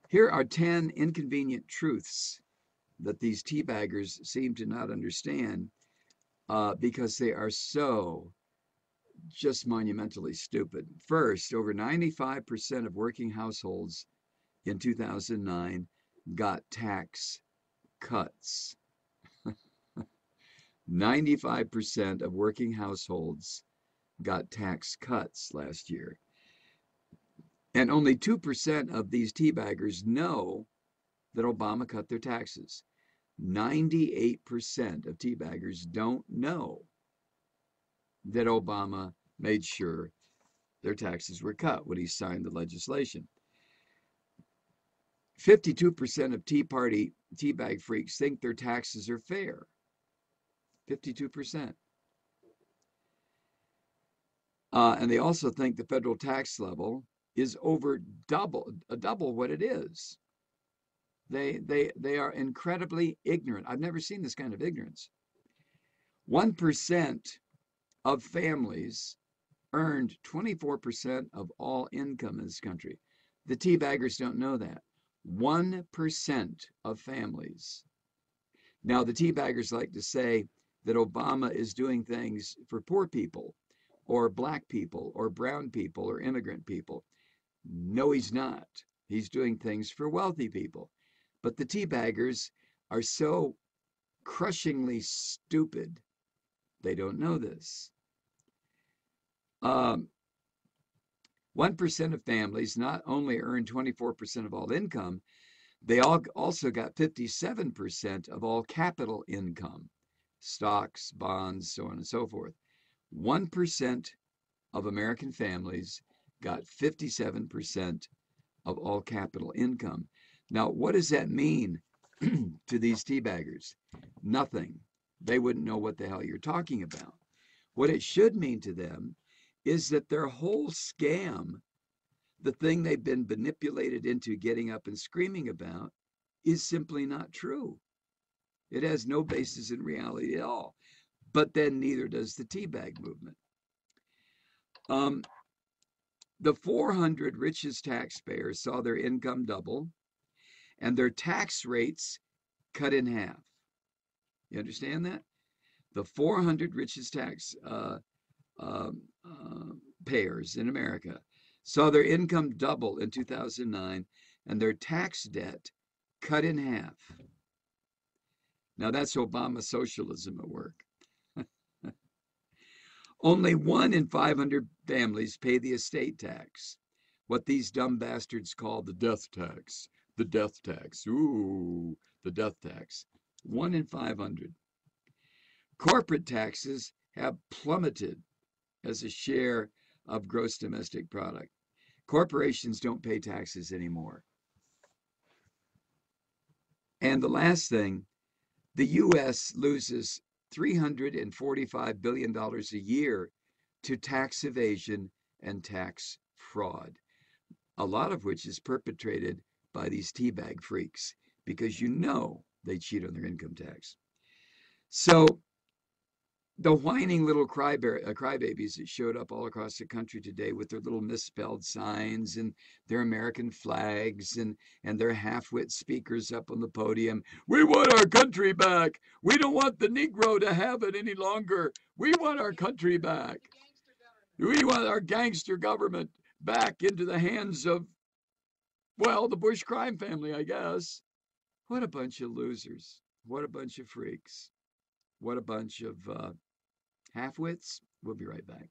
Here are 10 inconvenient truths that these tea baggers seem to not understand because they are so just monumentally stupid. First, over 95% of working households in 2009 got tax cuts. 95% of working households got tax cuts last year. And only 2% of these tea baggers know that Obama cut their taxes. 98% of tea baggers don't know that Obama made sure their taxes were cut when he signed the legislation. 52% of Tea Party tea bag freaks think their taxes are fair. 52%. And they also think the federal tax level is over double what it is. They are incredibly ignorant. I've never seen this kind of ignorance. 1% of families earned 24% of all income in this country. The tea baggers don't know that. 1% of families. Now, the tea baggers like to say that Obama is doing things for poor people or black people or brown people or immigrant people. No, he's not. He's doing things for wealthy people. But the tea baggers are so crushingly stupid, they don't know this. 1% of families not only earn 24% of all income, they also got 57% of all capital income, stocks, bonds, so on and so forth. 1% of American families got 57% of all capital income. Now, what does that mean to these tea baggers? Nothing. They wouldn't know what the hell you're talking about. What it should mean to them is that their whole scam, the thing they've been manipulated into getting up and screaming about, is simply not true. It has no basis in reality at all. But then neither does the tea bag movement. The 400 richest taxpayers saw their income double and their tax rates cut in half. You understand that? The 400 richest tax payers in America saw their income double in 2009 and their tax debt cut in half. Now that's Obama socialism at work. Only 1 in 500 families pay the estate tax, what these dumb bastards call the death tax. The death tax. Ooh, the death tax. 1 in 500. Corporate taxes have plummeted as a share of gross domestic product. Corporations don't pay taxes anymore. And the last thing, the U.S. loses $345 billion a year to tax evasion and tax fraud, a lot of which is perpetrated by these teabag freaks because you know they cheat on their income tax. So the whining little crybabies that showed up all across the country today with their little misspelled signs and their American flags and their half-wit speakers up on the podium. We want our country back. We don't want the Negro to have it any longer. We want our country back. We want our gangster government back into the hands of, well, the Bush crime family, I guess. What a bunch of losers. What a bunch of freaks. What a bunch of half-wits. We'll be right back.